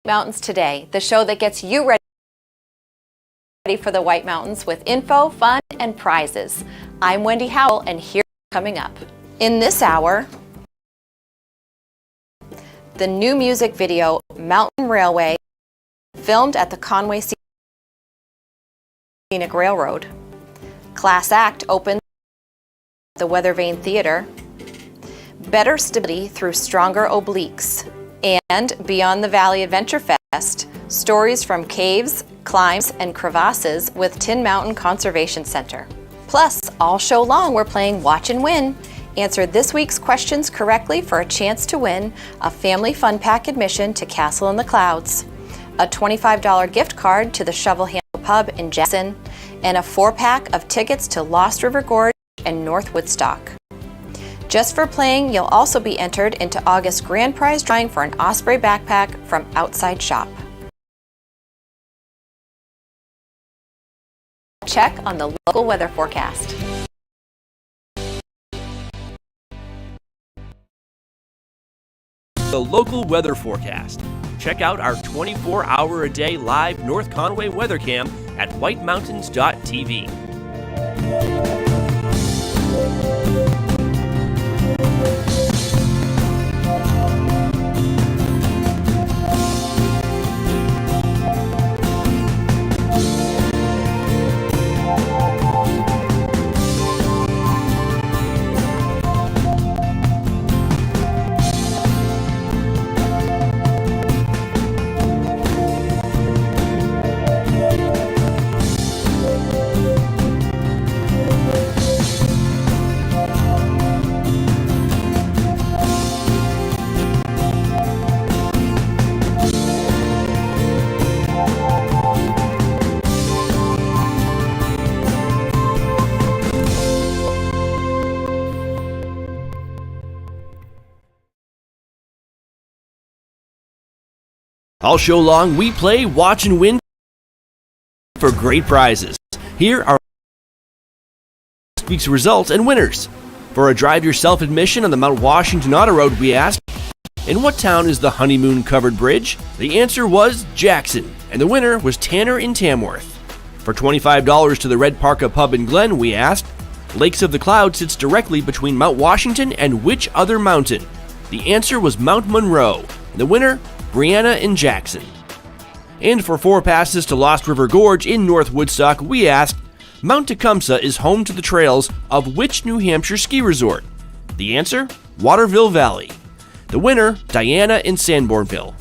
Mountains Today, the show that gets you ready for the White Mountains with info, fun, and prizes. I'm Wendy Howell, and here's coming up. In this hour, the new music video, Mountain Railway, filmed at the Conway Scenic Railroad. Class Act opens at the Weather Vane Theater. Better stability through stronger obliques. And Beyond the Valley Adventure Fest, stories from caves, climbs, and crevasses with Tin Mountain Conservation Center. Plus, all show long we're playing Watch and Win. Answer this week's questions correctly for a chance to win a family fun pack admission to Castle in the Clouds, a $25 gift card to the Shovel Handle Pub in Jackson, and a 4-pack of tickets to Lost River Gorge and North Woodstock. Just for playing, you'll also be entered into August's grand prize drawing for an Osprey backpack from Outside Shop. Check on the local weather forecast. The local weather forecast. Check out our 24-hour-a-day live North Conway weather cam at whitemountains.tv. All show long, we play Watch and Win for great prizes. Here are last week's results and winners. For a drive yourself admission on the Mount Washington Auto Road, we asked, in what town is the Honeymoon Covered Bridge? The answer was Jackson, and the winner was Tanner in Tamworth. For $25 to the Red Parka Pub in Glen, we asked, Lakes of the Cloud sits directly between Mount Washington and which other mountain? The answer was Mount Monroe, and the winner, Brianna in Jackson. And for 4 passes to Lost River Gorge in North Woodstock, we asked, Mount Tecumseh is home to the trails of which New Hampshire ski resort? The answer, Waterville Valley. The winner, Diana in Sanbornville.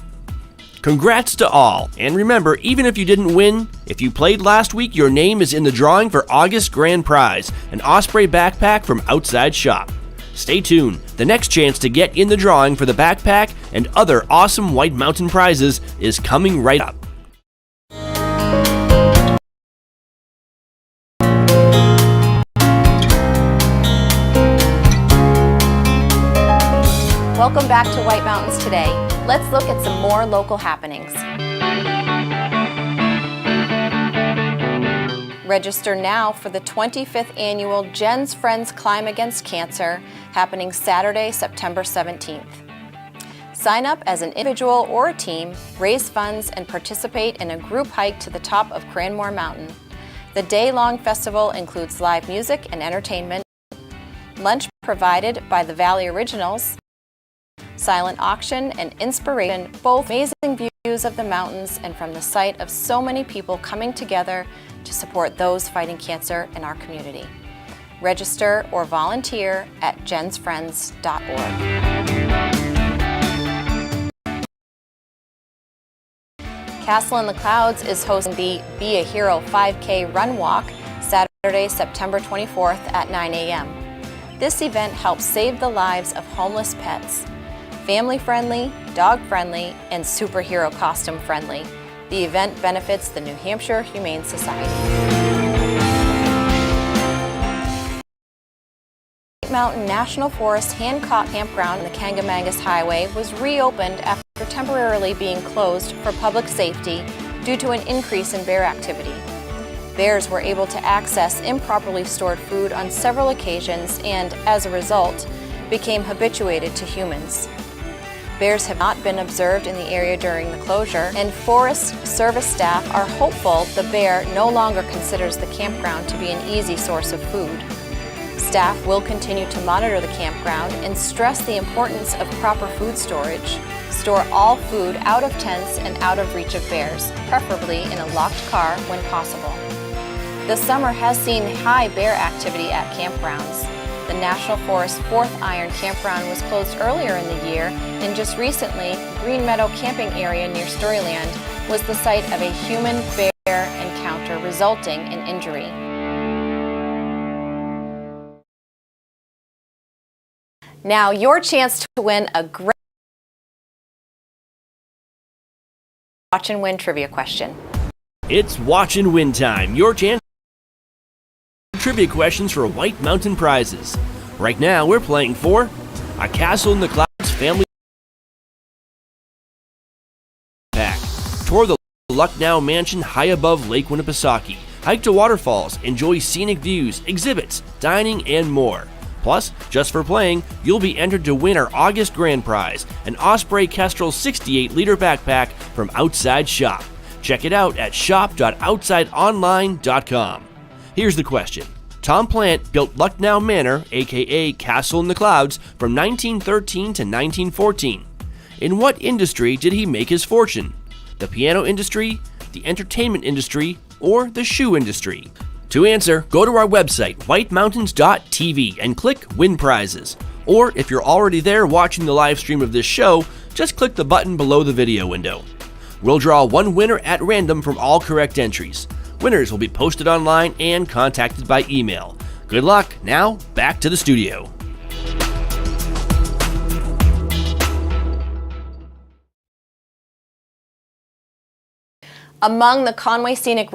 Congrats to all, and remember, even if you didn't win, if you played last week, your name is in the drawing for August's grand prize, an Osprey backpack from Outside Shop. Stay tuned. The next chance to get in the drawing for the backpack and other awesome White Mountain prizes is coming right up. Welcome back to White Mountains Today. Let's look at some more local happenings. Register now for the 25th annual Jen's Friends Climb Against Cancer, happening Saturday, September 17th. Sign up as an individual or a team, raise funds, and participate in a group hike to the top of Cranmore Mountain. The day-long festival includes live music and entertainment, lunch provided by the Valley Originals, silent auction, and inspiration, both amazing views of the mountains and from the site of so many people coming together to support those fighting cancer in our community. Register or volunteer at jensfriends.org. Castle in the Clouds is hosting the Be a Hero 5K Run Walk Saturday, September 24th at 9 a.m. This event helps save the lives of homeless pets. Family-friendly, dog-friendly, and superhero costume-friendly. The event benefits the New Hampshire Humane Society. White Mountain National Forest Hancock Campground on the Kangamangas Highway was reopened after temporarily being closed for public safety due to an increase in bear activity. Bears were able to access improperly stored food on several occasions and, as a result, became habituated to humans. Bears have not been observed in the area during the closure, and Forest Service staff are hopeful the bear no longer considers the campground to be an easy source of food. Staff will continue to monitor the campground and stress the importance of proper food storage. Store all food out of tents and out of reach of bears, preferably in a locked car when possible. The summer has seen high bear activity at campgrounds. The National Forest 4th Iron Campground was closed earlier in the year, and just recently, Green Meadow Camping Area near Storyland was the site of a human-bear encounter resulting in injury. Now, your chance to win a great Watch and Win trivia question. It's Watch and Win time. Your chance to trivia questions for White Mountain prizes. Right now, we're playing for a Castle in the Clouds family pack. Tour the Lucknow Mansion high above Lake Winnipesaukee. Hike to waterfalls, enjoy scenic views, exhibits, dining, and more. Plus, just for playing, you'll be entered to win our August grand prize, an Osprey Kestrel 68-liter backpack from Outside Shop. Check it out at shop.outsideonline.com. Here's the question. Tom Plant built Lucknow Manor, aka Castle in the Clouds, from 1913 to 1914. In what industry did he make his fortune? The piano industry, the entertainment industry, or the shoe industry? To answer, go to our website, whitemountains.tv, and click Win Prizes. Or if you're already there watching the live stream of this show, just click the button below the video window. We'll draw one winner at random from all correct entries. Winners will be posted online and contacted by email. Good luck. Now, back to the studio. Among the Conway Scenic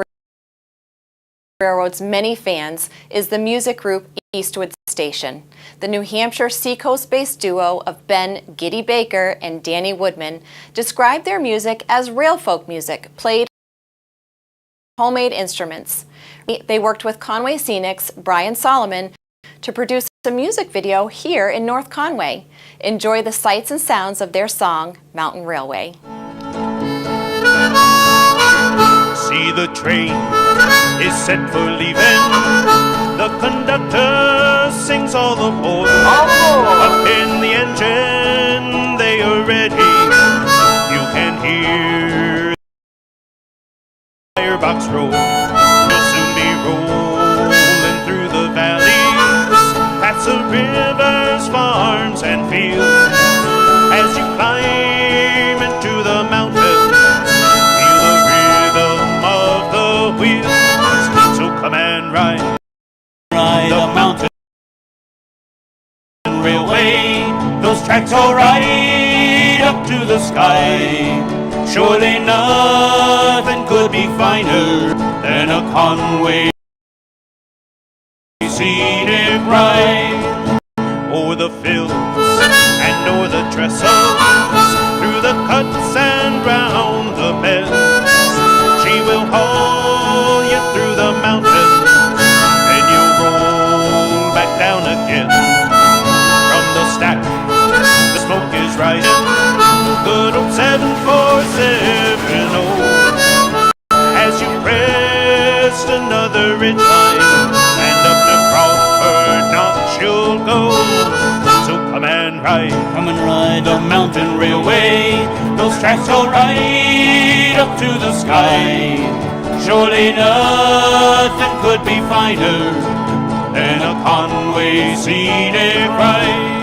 Railroad's many fans is the music group Eastwood Station. The New Hampshire Seacoast-based duo of Ben "Giddy" Baker and Danny Woodman describe their music as rail folk music played homemade instruments. They worked with Conway Scenic's Brian Solomon to produce a music video here in North Conway. Enjoy the sights and sounds of their song, Mountain Railway. See, the train is set for leaving. The conductor sings all aboard. Up in the engine, they are ready. You can hear the firebox roll. You'll soon be rolling through the valleys, past the rivers, farms, and fields. As you climb into the mountains, feel the rhythm of the wheels. So come and ride the mountain railway. Those tracks all right up to the sky. Surely nothing could be finer than a Conway scenic ride. O'er the fields and o'er the trestles, through the cuts and round the bends, she will haul you through the mountains, and you'll roll back down again. From the stack, the smoke is rising, good old 747 as you pressed another ridgeline, and up to Crawford Notch you'll go. So come and ride the mountain railway. Those tracks all right up to the sky. Surely nothing could be finer than a Conway scenic ride.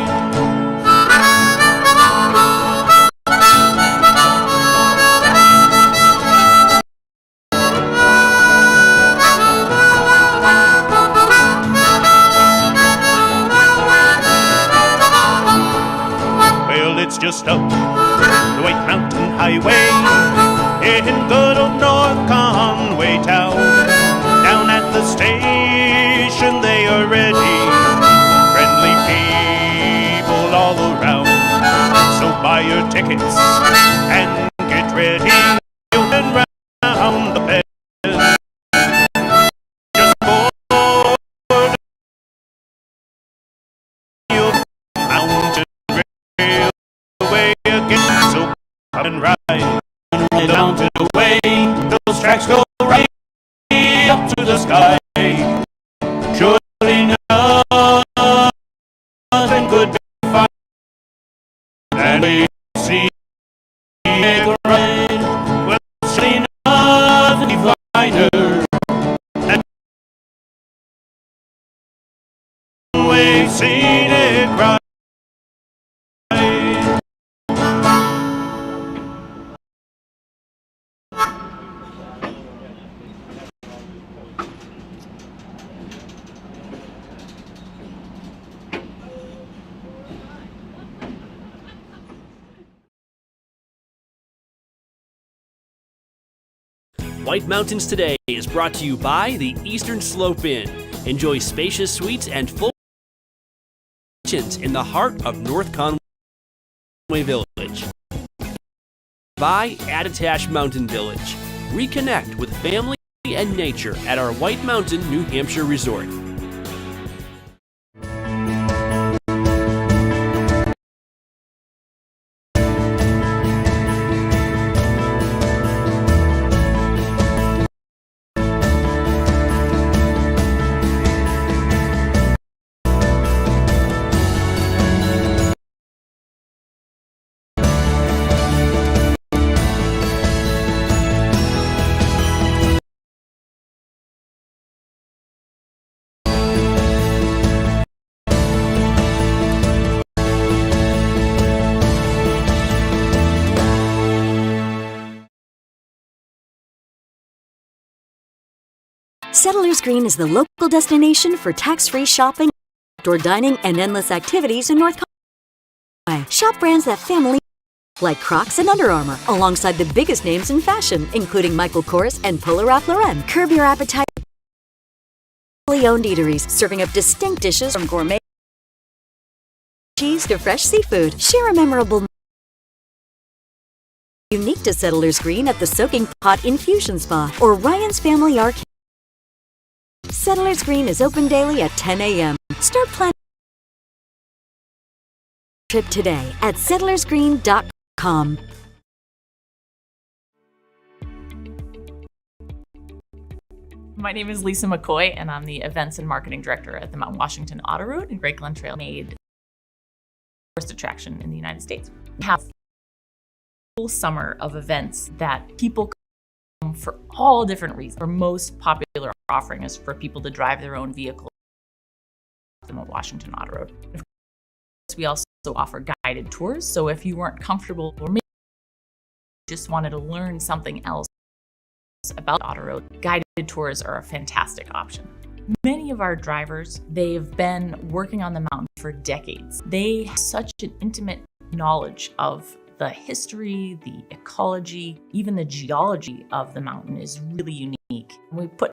It's just up the White Mountain Highway in good old North Conway town. Down at the station they are ready, friendly people all around. So buy your tickets and get ready. You'll run round the bend. Just board your mountain railway again. again. So come and ride the mountain away. Those tracks go right up to the sky. Surely nothing could be fine. And we see it right. Well, surely nothing finer. And we've seen it right. White Mountains Today is brought to you by the Eastern Slope Inn. Enjoy spacious suites and full kitchens in the heart of North Conway Village. By Attitash Mountain Village. Reconnect with family and nature at our White Mountain, New Hampshire resort. Settlers Green is the local destination for tax-free shopping, outdoor dining, and endless activities in North Conway. Shop brands that family like Crocs and Under Armour, alongside the biggest names in fashion, including Michael Kors and Polo Ralph Lauren. Curb your appetite. Owned eateries serving up distinct dishes from gourmet cheese to fresh seafood. Share a memorable unique to Settlers Green at the Soaking Pot Infusion Spa or Ryan's Family Arcade. Settlers Green is open daily at 10 a.m. Start planning trip today at settlersgreen.com. My name is Lisa McCoy, and I'm the Events and Marketing Director at the Mount Washington Auto Road and Great Glen Trail, made tourist attraction in the United States. We have a full summer of events that people come for all different reasons. Our most popular offering is for people to drive their own vehicle at the Mount Washington Auto Road. Of course, we also offer guided tours, so if you weren't comfortable or maybe just wanted to learn something else about Auto Road, guided tours are a fantastic option. Many of our drivers, they've been working on the mountain for decades. They have such an intimate knowledge of the history, the ecology, even the geology of the mountain is really unique. We put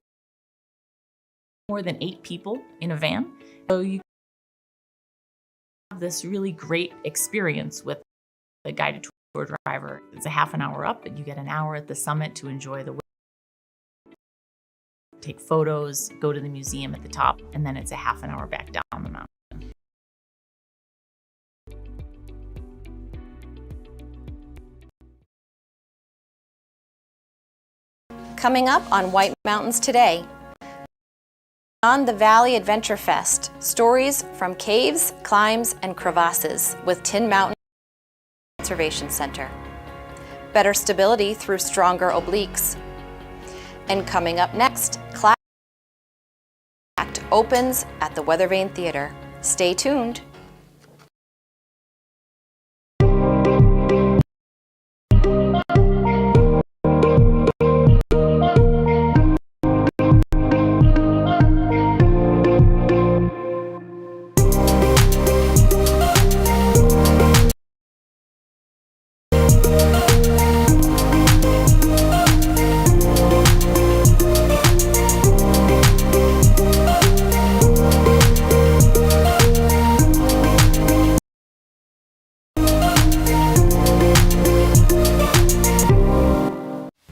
more than 8 people in a van, so you have this really great experience with the guided tour driver. It's a half an hour up, but you get an hour at the summit to enjoy the take photos, go to the museum at the top, and then it's a half an hour back down the mountain. Coming up on White Mountains Today, on the Valley Adventure Fest, stories from caves, climbs, and crevasses with Tin Mountain Conservation Center. Better stability through stronger obliques. And coming up next, Class Act opens at the Weathervane Theater. Stay tuned.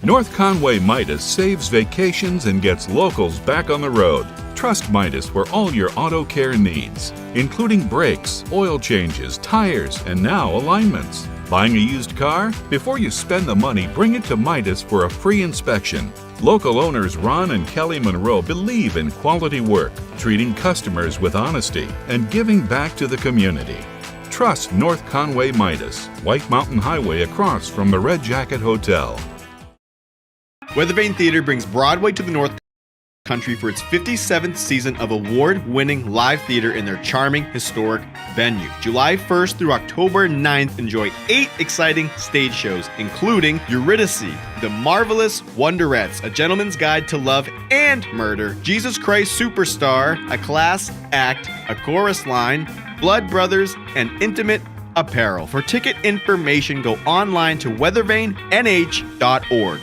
North Conway Midas saves vacations and gets locals back on the road. Trust Midas for all your auto care needs, including brakes, oil changes, tires, and now alignments. Buying a used car? Before you spend the money, bring it to Midas for a free inspection. Local owners Ron and Kelly Monroe believe in quality work, treating customers with honesty, and giving back to the community. Trust North Conway Midas, White Mountain Highway across from the Red Jacket Hotel. Weathervane Theater brings Broadway to the North Country for its 57th season of award-winning live theater in their charming, historic venue. July 1st through October 9th, enjoy 8 exciting stage shows, including Eurydice, The Marvelous Wonderettes, A Gentleman's Guide to Love and Murder, Jesus Christ Superstar, A Class Act, A Chorus Line, Blood Brothers, and Intimate Apparel. For ticket information, go online to weathervanenh.org.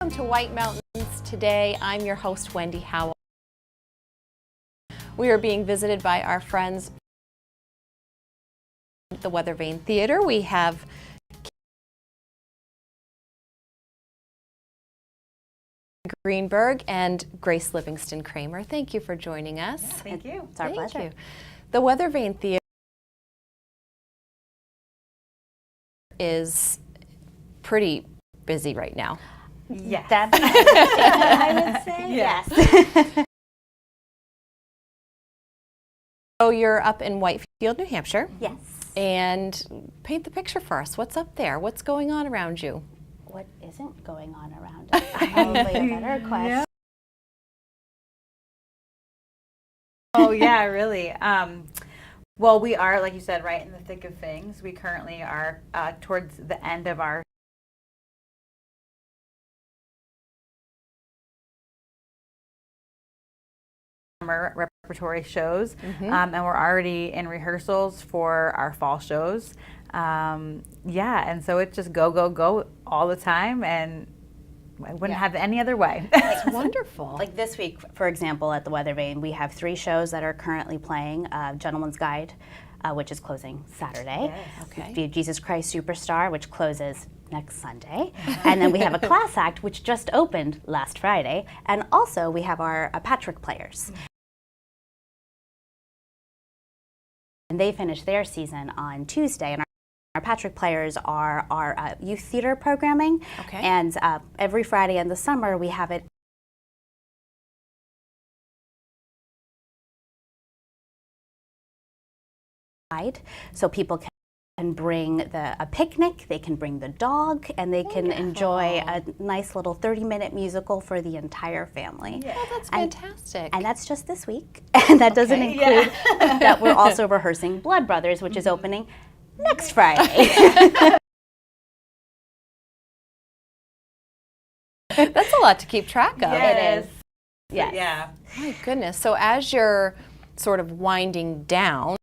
Welcome to White Mountains. Today, I'm your host, Wendy Howell. We are being visited by our friends at the Weathervane Theater. We have Greenberg and Grace Livingston Kramer. Thank you for joining us. Thank you. It's our pleasure. The Weathervane Theater is pretty busy right now. Yes. That's I would say yes. So you're up in Whitefield, New Hampshire. Yes. And paint the picture for us. What's up there? What's going on around you? What isn't going on around us? Probably a better question. Oh yeah, really. Well, we are, like you said, right in the thick of things. We currently are towards the end of our summer repertory shows, and we're already in rehearsals for our fall shows. Yeah, and so it's just go, go, go all the time, and I wouldn't have it any other way. It's wonderful. Like this week, for example, at the Weathervane, we have 3 shows that are currently playing. Gentleman's Guide, which is closing Saturday. Yes. Okay. The Jesus Christ Superstar, which closes next Sunday. And then we have a class act, which just opened last Friday. And also we have our Patrick Players. And they finish their season on Tuesday. And our Patrick Players are our youth theater programming. Okay. And every Friday in the summer, we have it so people can bring a picnic, they can bring the dog, and they can enjoy a nice little 30-minute musical for the entire family. Oh, that's fantastic. And that's just this week. And that doesn't include that we're also rehearsing Blood Brothers, which is opening next Friday. That's a lot to keep track of. Yes. It is. Yes. Yeah. My goodness. So as you're sort of winding down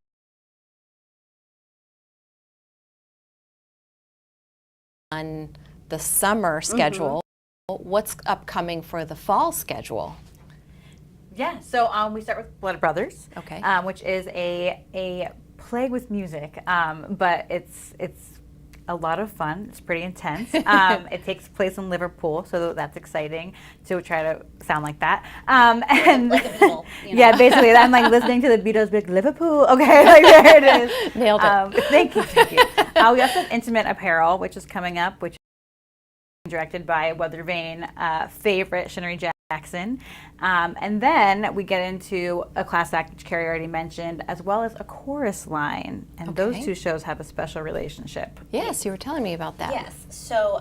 on the summer schedule, what's upcoming for the fall schedule? Yeah, so we start with Blood Brothers, Okay. Which is a play with music, but it's a lot of fun. It's pretty intense. It takes place in Liverpool, so that's exciting to try to sound like that. And Liverpool, you know. yeah, basically, I'm like listening to the Beatles, like Liverpool. Okay, like there it is. Nailed it. Thank you, thank you. We also have Intimate Apparel, which is coming up, which is directed by Weathervane favorite Shinnery Jackson. And then we get into a class act, which Carrie already mentioned, as well as a chorus line. And those Okay. 2 shows have a special relationship. Yes, you were telling me about that. Yes. So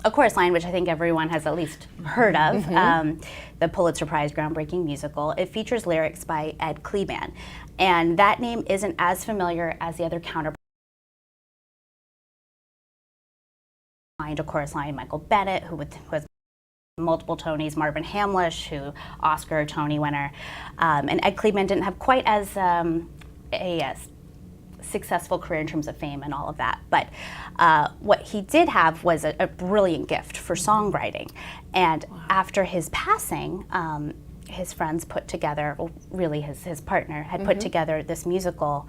a chorus line, which I think everyone has at least heard of, the Pulitzer Prize groundbreaking musical. It features lyrics by Ed Glidden. And that name isn't as familiar as the other counterpart. A chorus line, Michael Bennett, who was multiple Tonys, Marvin Hamlish, who Oscar, Tony winner, and Ed Glidden didn't have quite as a successful career in terms of fame and all of that, but what he did have was a brilliant gift for songwriting, and after his passing, his friends put together, well, really his partner, had put together this musical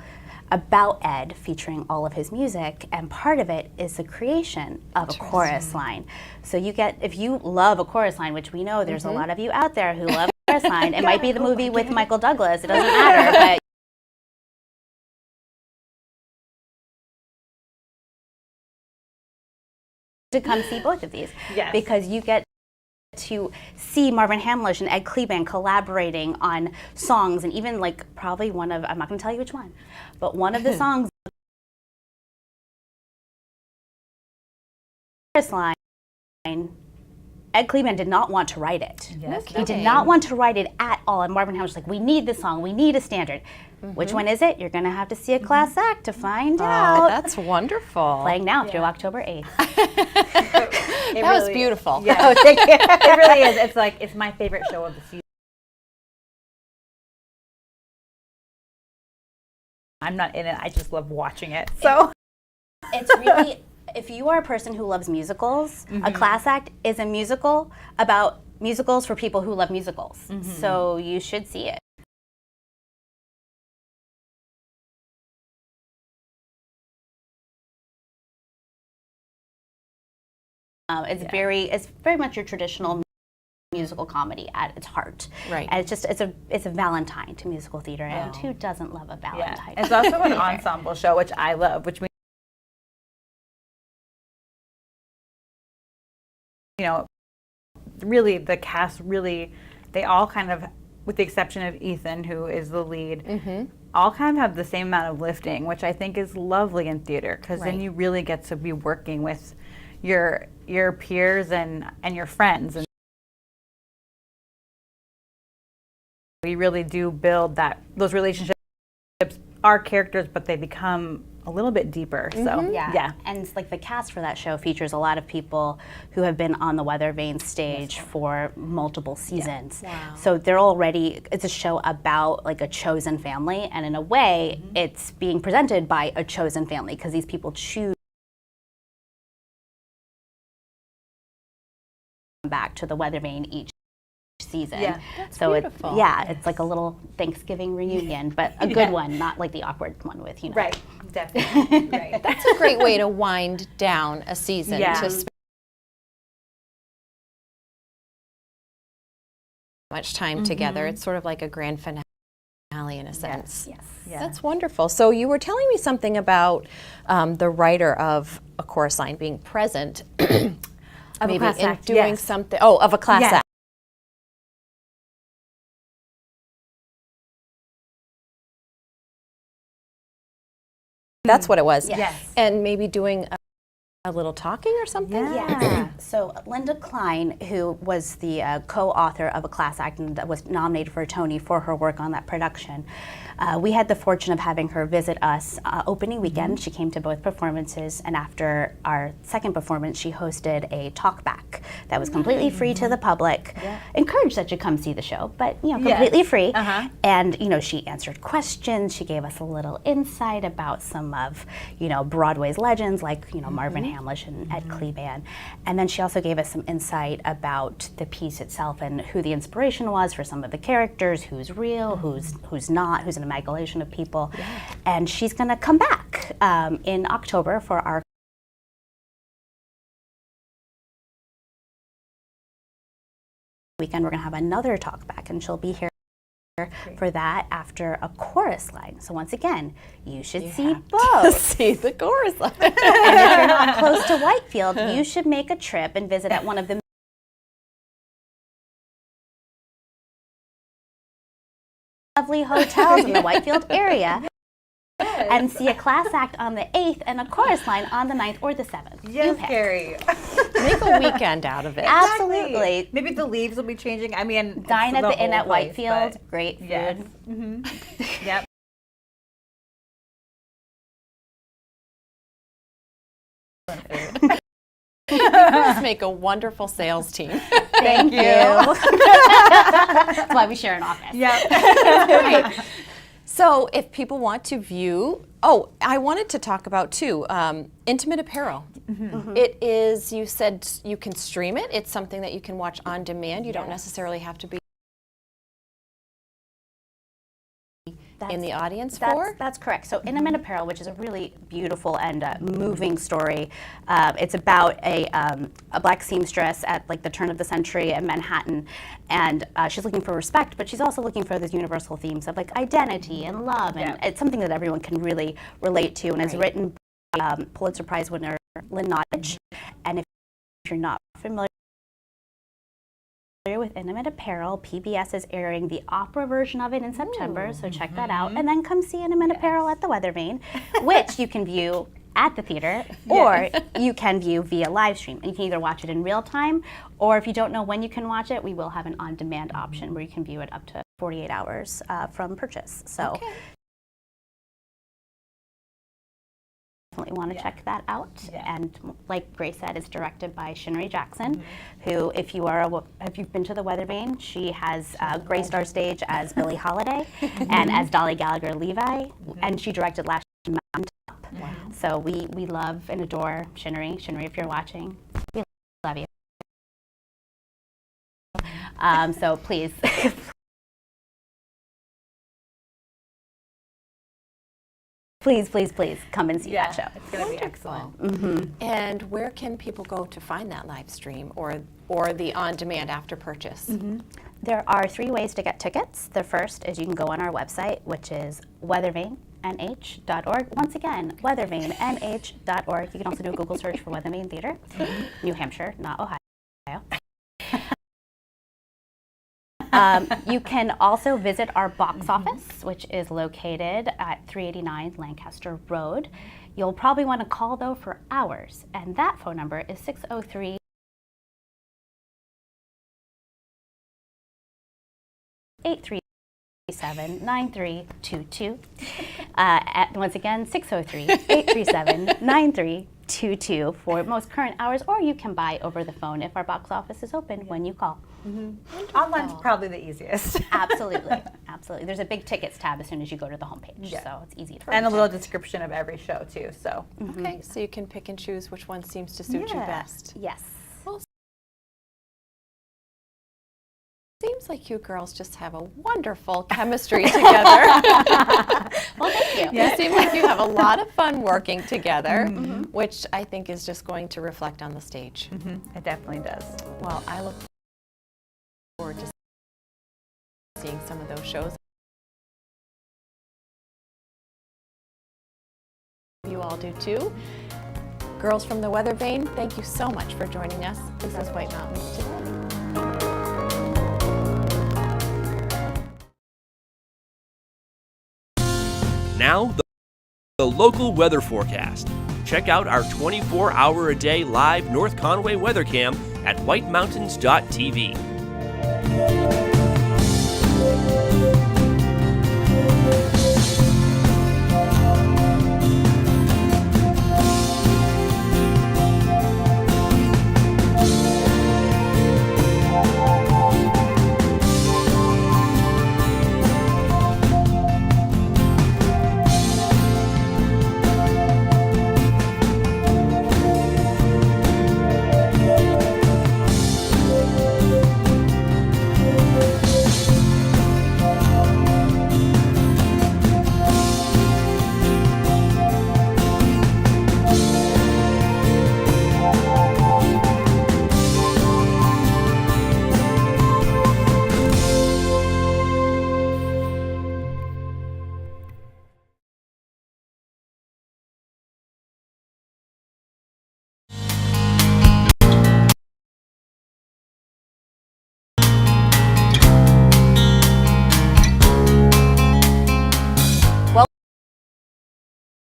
about Ed, featuring all of his music, and part of it is the creation of a chorus line. So you get, if you love a chorus line, which we know there's a lot of you out there who love a chorus line, it might be the movie with Michael Douglas, it doesn't matter, but to come see both of these, because you get to see Marvin Hamlish and Ed Cleban collaborating on songs, and even like probably one of, I'm not going to tell you which one, but one of the songs line, Ed Cleban did not want to write it. He did not want to write it at all, and Marvin Hamlish was like, we need this song, we need a standard. Which one is it? You're going to have to see a class act to find out. That's wonderful. Playing now through October 8th. That was beautiful. Yeah. Oh, thank you. It really is. It's like, it's my favorite show of the season. I'm not in it. I just love watching it. So it's really, if you are a person who loves musicals, a class act is a musical about musicals for people who love musicals. So you should see it. It's very much your traditional musical comedy at its heart. Right. And it's a Valentine to musical theater, and who doesn't love a Valentine? It's also an ensemble show, which I love, which means, you know, really the cast they all kind of, with the exception of Ethan, who is the lead, all kind of have the same amount of lifting, which I think is lovely in theater, because then you really get to be working with your peers and your friends, and we really do build those relationships, are characters, but they become a little bit deeper. So and it's like the cast for that show features a lot of people who have been on the Weather Vane stage for multiple seasons. So they're already, it's a show about like a chosen family, and in a way it's being presented by a chosen family, because these people choose back to the Weather Vane each season. That's so beautiful. It's like a little Thanksgiving reunion, but a good one, not like the awkward one with, you know. right, definitely. Right. That's a great way to wind down a season. To spend much time together. It's sort of like a grand finale in a sense. Yes. That's wonderful. So you were telling me something about the writer of A Chorus Line being present maybe class in act, doing something. Oh, of a class act. That's what it was. And maybe doing a little talking or something? So Linda Klein, who was the co-author of A Class Act and that was nominated for a Tony for her work on that production, we had the fortune of having her visit us opening weekend. She came to both performances, and after our second performance, she hosted a talkback that was completely free to the public. Encouraged that you come see the show, but you know, completely free. And you know, she answered questions. She gave us a little insight about some of, you know, Broadway's legends, like, you know, Marvin Hamlish and Ed Cleban. And then she also gave us some insight about the piece itself and who the inspiration was for some of the characters, who's real, who's not, who's an amalgamation of people. And she's going to come back in October for our weekend. We're going to have another talk back, and she'll be here for that after A Chorus Line. So once again, you should see both. See the chorus line. And if you're not close to Whitefield, you should make a trip and visit at one of the lovely hotels in the Whitefield area and see a class act on the 8th and A Chorus Line on the 9th or the 7th. Yes, Carrie. Make a weekend out of it. Absolutely. Maybe the leaves will be changing. I mean, Dine at the Inn at place, Whitefield. but- Great food. Yes. Yep. Just make a wonderful sales team. Thank you. That's why we share an office. Right. So if people want to view, I wanted to talk about too, intimate apparel. It is, you said you can stream it. It's something that you can watch on demand. You don't necessarily have to be in the audience for? That's correct. So Intimate Apparel, which is a really beautiful and moving story. It's about a black seamstress at like the turn of the century in Manhattan, and she's looking for respect, but she's also looking for those universal themes of like identity and love, and it's something that everyone can really relate to, and is written by Pulitzer Prize winner Lynn Nottage. And if you're not familiar with Intimate Apparel, PBS is airing the opera version of it in September, so check that out. And then come see Intimate Apparel at the Weather Vane, which you can view at the theater, or you can view via live stream. And you can either watch it in real time, or if you don't know when you can watch it, we will have an on-demand option where you can view it up to 48 hours from purchase. So definitely want to check that out. And like Grace said, it's directed by Shinri Jackson, who, if you've been to the Weather Vane, she has graced our stage as Billie Holiday and as Dolly Gallagher Levi, and she directed last year's Mountain Top. So we love and adore Shinri. Shinri, if you're watching, we love you. So please. Please come and see that show. It's going to be excellent. And where can people go to find that live stream or the on-demand after purchase? There are 3 ways to get tickets. The first is you can go on our website, which is weathervanenh.org. Once again, weathervanenh.org. You can also do a Google search for Weather Vane Theater, New Hampshire, not Ohio. You can also visit our box office, which is located at 389 Lancaster Road. You'll probably want to call, though, for hours, and that phone number is 603 837-9322. Once again, 603-837-9322 for most current hours, or you can buy over the phone if our box office is open when you call. Online's probably the easiest. Absolutely. There's a big tickets tab as soon as you go to the homepage, so it's easy to find. And a little description of every show, too. So Okay, so you can pick and choose which one seems to suit you best. Yes. Seems like you girls just have a wonderful chemistry together. Well, thank you. You seem like you have a lot of fun working together, which I think is just going to reflect on the stage. it definitely does. Well, I look forward to seeing some of those shows. You all do too. Girls from the Weather Vane, thank you so much for joining us. This is White Mountains Today. Now, the local weather forecast. Check out our 24-hour-a-day live North Conway weather cam at whitemountains.tv.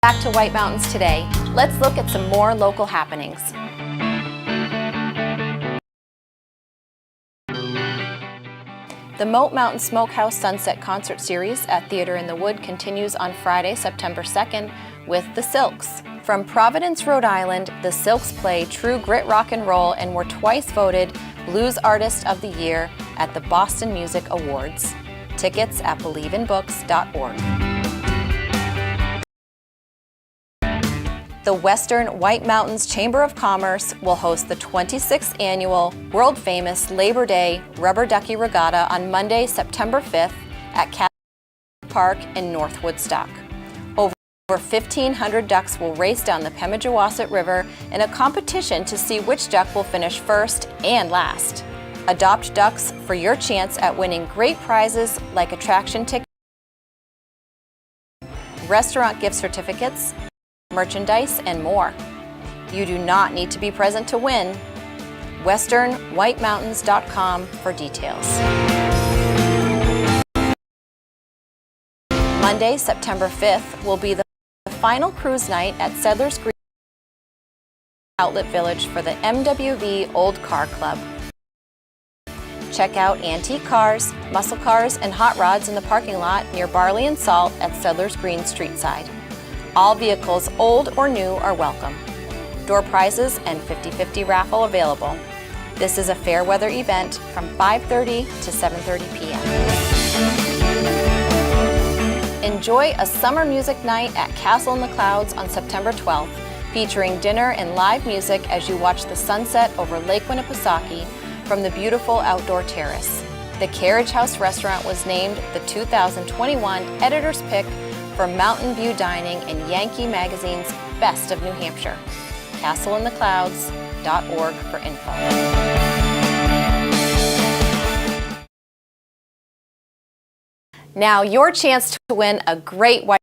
Back to White Mountains Today. Let's look at some more local happenings. The Moat Mountain Smokehouse Sunset Concert Series at Theater in the Wood continues on Friday, September 2nd with The Silks. From Providence, Rhode Island, The Silks play true grit rock and roll and were twice voted Blues Artist of the Year at the Boston Music Awards. Tickets at believeinbooks.org. The Western White Mountains Chamber of Commerce will host the 26th annual world-famous Labor Day Rubber Ducky Regatta on Monday, September 5th at Park Park in North Woodstock. Over 1,500 ducks will race down the Pemigewasset River in a competition to see which duck will finish first and last. Adopt ducks for your chance at winning great prizes like attraction tickets, restaurant gift certificates, merchandise, and more. You do not need to be present to win. westernwhitemountains.com for details. Monday, September 5th will be the final cruise night at Settlers Green Outlet Village for the MWV Old Car Club. Check out antique cars, muscle cars, and hot rods in the parking lot near Barley and Salt at Settlers Green Street side. All vehicles, old or new, are welcome. Door prizes and 50/50 raffle available. This is a fair weather event from 5:30 to 7:30 p.m. Enjoy a summer music night at Castle in the Clouds on September 12th, featuring dinner and live music as you watch the sunset over Lake Winnipesaukee from the beautiful outdoor terrace. The Carriage House restaurant was named the 2021 Editor's Pick for Mountain View Dining in Yankee Magazine's Best of New Hampshire. CastleInTheClouds.org for info. Now your chance to win a great white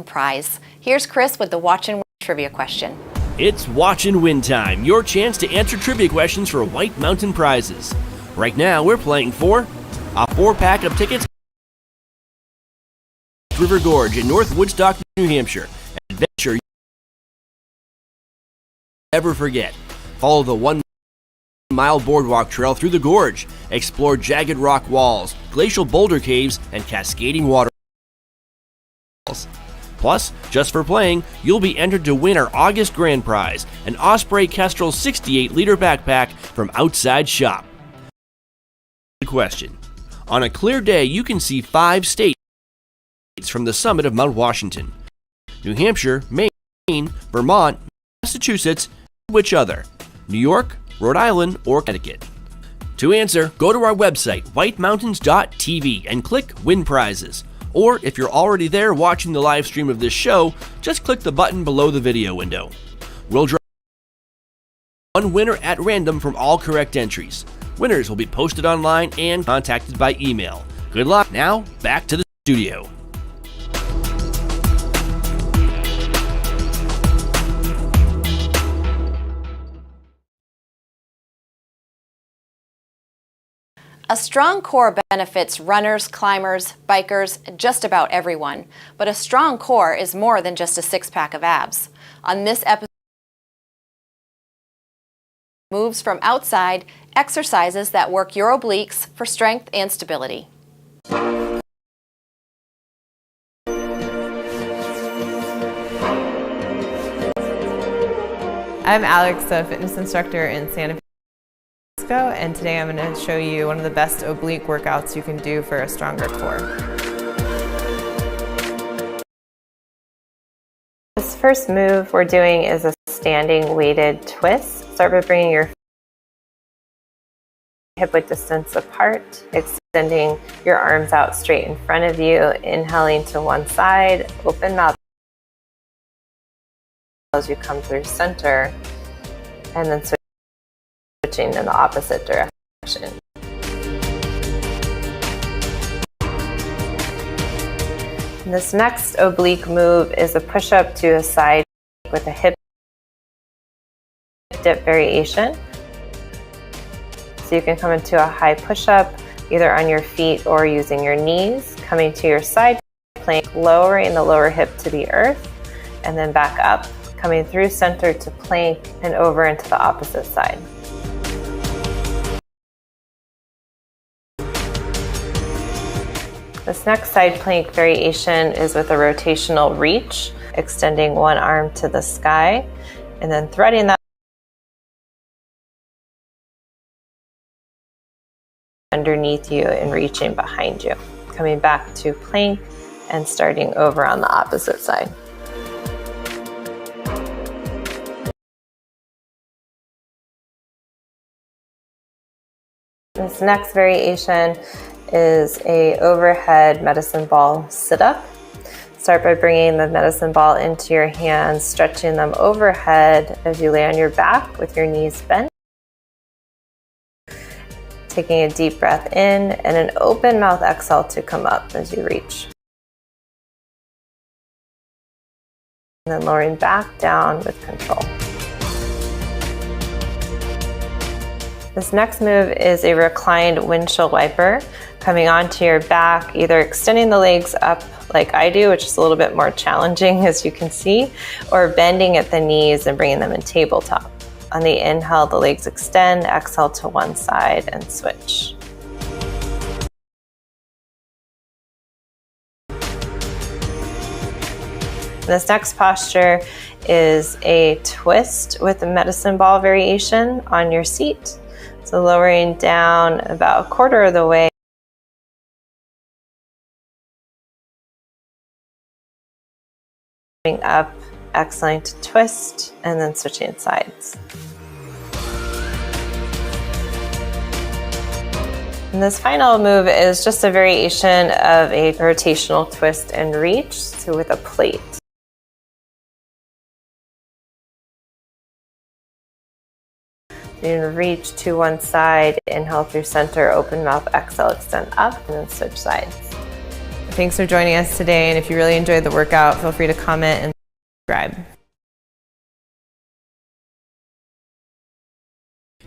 prize. Here's Chris with the Watch and Win trivia question. It's Watch and Win time, your chance to answer trivia questions for White Mountain prizes. Right now, we're playing for a 4-pack of tickets to River Gorge in North Woodstock, New Hampshire. An adventure you'll never forget. Follow the 1-mile boardwalk trail through the gorge. Explore jagged rock walls, glacial boulder caves, and cascading waterfalls. Plus, just for playing, you'll be entered to win our August grand prize, an Osprey Kestrel 68-liter backpack from Outside Shop. The question: on a clear day, you can see 5 states from the summit of Mount Washington: New Hampshire, Maine, Vermont, Massachusetts, which other? New York, Rhode Island, or Connecticut? To answer, go to our website, whitemountains.tv, and click Win Prizes. Or if you're already there watching the live stream of this show, just click the button below the video window. We'll draw one winner at random from all correct entries. Winners will be posted online and contacted by email. Good luck. Now, back to the studio. A strong core benefits runners, climbers, bikers, just about everyone. But a strong core is more than just a 6-pack of abs. On this episode, moves from outside, exercises that work your obliques for strength and stability. I'm Alex, a fitness instructor in Santa Fe, and today I'm going to show you one of the best oblique workouts you can do for a stronger core. This first move we're doing is a standing weighted twist. Start by bringing your hip width distance apart, extending your arms out straight in front of you, inhaling to one side, open mouth as you come through center, and then switching in the opposite direction. This next oblique move is a push-up to a side with a hip dip variation. So you can come into a high push-up either on your feet or using your knees, coming to your side plank, lowering the lower hip to the earth, and then back up, coming through center to plank and over into the opposite side. This next side plank variation is with a rotational reach, extending one arm to the sky and then threading that underneath you and reaching behind you. Coming back to plank and starting over on the opposite side. This next variation is a overhead medicine ball sit-up. Start by bringing the medicine ball into your hands, stretching them overhead as you lay on your back with your knees bent. Taking a deep breath in and an open mouth exhale to come up as you reach. And then lowering back down with control. This next move is a reclined windshield wiper, coming onto your back, either extending the legs up like I do, which is a little bit more challenging as you can see, or bending at the knees and bringing them in tabletop. On the inhale, the legs extend, exhale to one side and switch. This next posture is a twist with a medicine ball variation on your seat. So lowering down about a quarter of the way. Up, exhaling to twist, and then switching sides. And this final move is just a variation of a rotational twist and reach, so with a plate. You reach to one side, inhale through center, open mouth, exhale, extend up, and then switch sides. Thanks for joining us today, and if you really enjoyed the workout, feel free to comment and subscribe.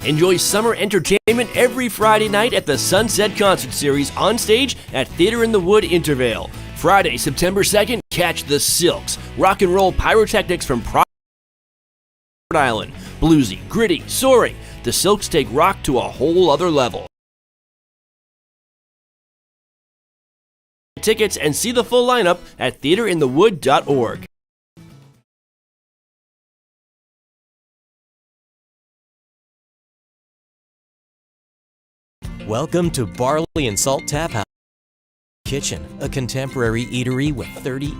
Enjoy summer entertainment every Friday night at the Sunset Concert Series on stage at Theater in the Wood, Intervale. Friday, September 2nd, catch the Silks, rock and roll pyrotechnics from Rhode Island. Bluesy, gritty, soaring, the Silks take rock to a whole other level. Tickets and see the full lineup at theaterinthewood.org. Welcome to Barley and Salt Tap House Kitchen, a contemporary eatery with 30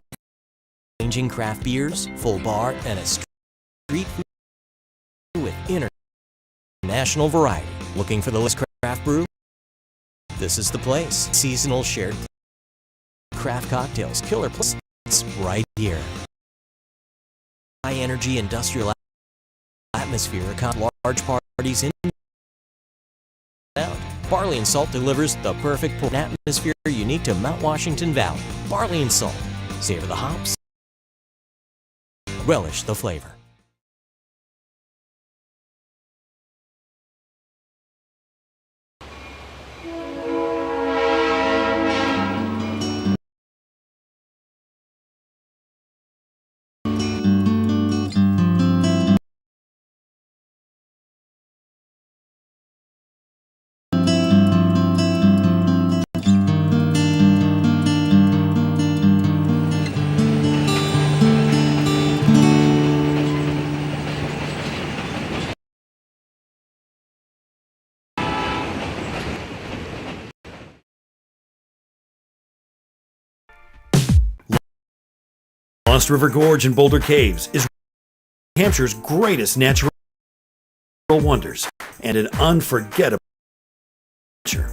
ranging craft beers, full bar, and a street food with international variety. Looking for the latest craft brew? This is the place. Seasonal shared craft cocktails, killer plus right here. High energy industrial atmosphere accompanies large parties in town. Barley and Salt delivers the perfect atmosphere unique to Mount Washington Valley. Barley and Salt. Savor the hops. Relish the flavor. Lost River Gorge and Boulder Caves is New Hampshire's greatest natural wonders and an unforgettable adventure.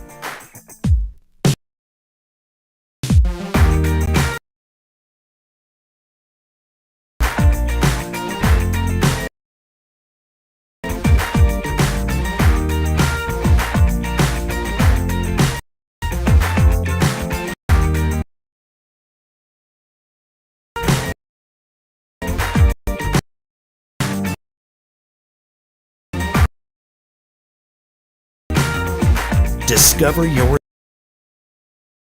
Discover your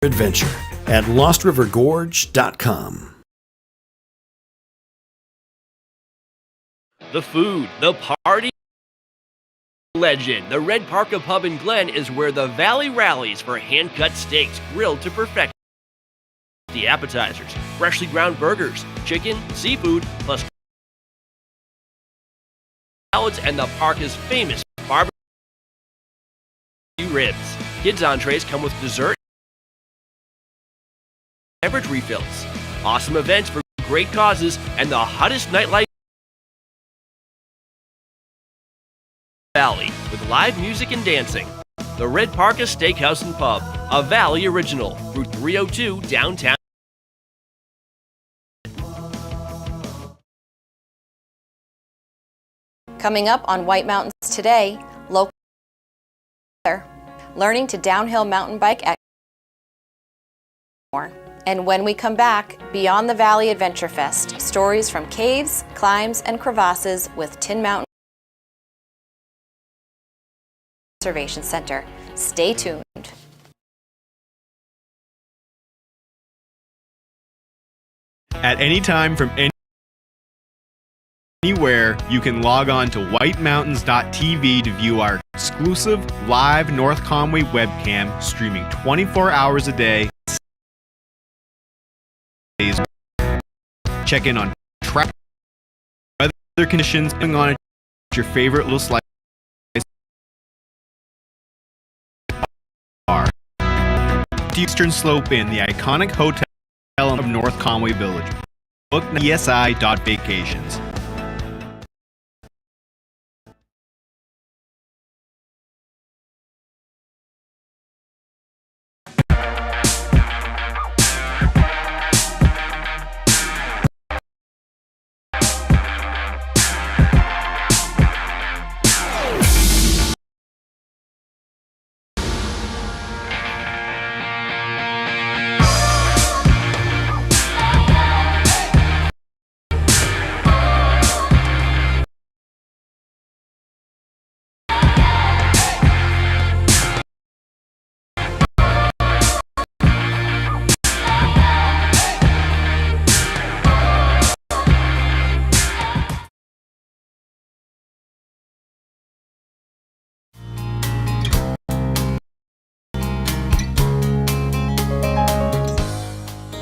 adventure at lostrivergorge.com. The food, the party legend. The Red Parka Pub in Glen is where the valley rallies for hand-cut steaks grilled to perfection. The appetizers, freshly ground burgers, chicken, seafood, plus salads, and the Parka's famous barbecue ribs. Kids' entrees come with dessert, beverage refills, awesome events for great causes, and the hottest nightlife valley with live music and dancing. The Red Parka Steakhouse and Pub, a Valley original, Route 302 downtown. Coming up on White Mountains Today, local learning to downhill mountain bike at Cranmore. And when we come back, Beyond the Valley Adventure Fest, stories from caves, climbs, and crevasses with Tin Mountain Conservation Center. Stay tuned. At any time from anywhere, you can log on to whitemountains.tv to view our exclusive live North Conway webcam streaming 24 hours a day. Check in on track weather conditions and on your favorite little slice bar. The Eastern Slope Inn, the iconic hotel of North Conway Village. Book esi.vacations.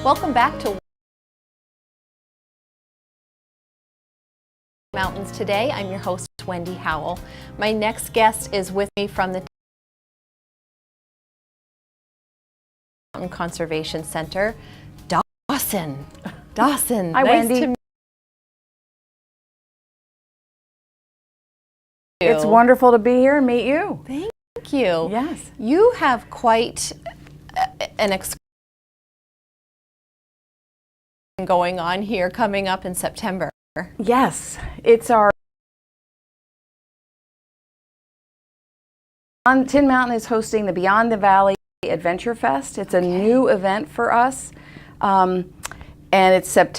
Welcome back to Mountains Today. I'm your host, Wendy Howell. My next guest is with me from the Mountain Conservation Center, Dawson. Dawson, Hi, nice Wendy. to meet you. It's wonderful to be here and meet you. Thank you. Yes. You have quite an excursion going on here coming up in September. Yes, it's our Tin Mountain is hosting the Beyond the Valley Adventure Fest. It's a new event for us, and it's Friday,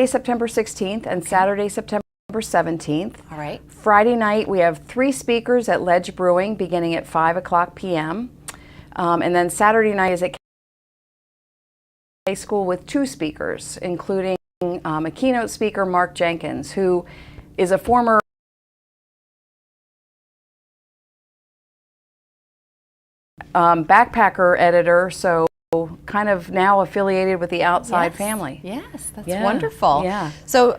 September 16th, and Saturday, September 17th. All right. Friday night, we have 3 speakers at Ledge Brewing beginning at 5:00 p.m. And then Saturday night is at School with 2 speakers, including a keynote speaker, Mark Jenkins, who is a former backpacker editor, so kind of now affiliated with the Outside family. Yes, that's Yeah, wonderful. yeah. So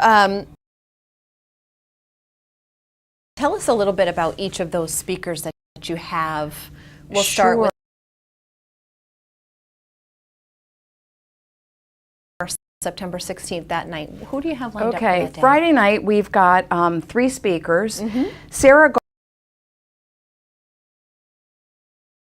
tell us a little bit about each of those speakers that you have. We'll start with September 16th that night. Who do you have lined up for that day? Friday night we've got 3 speakers. Sarah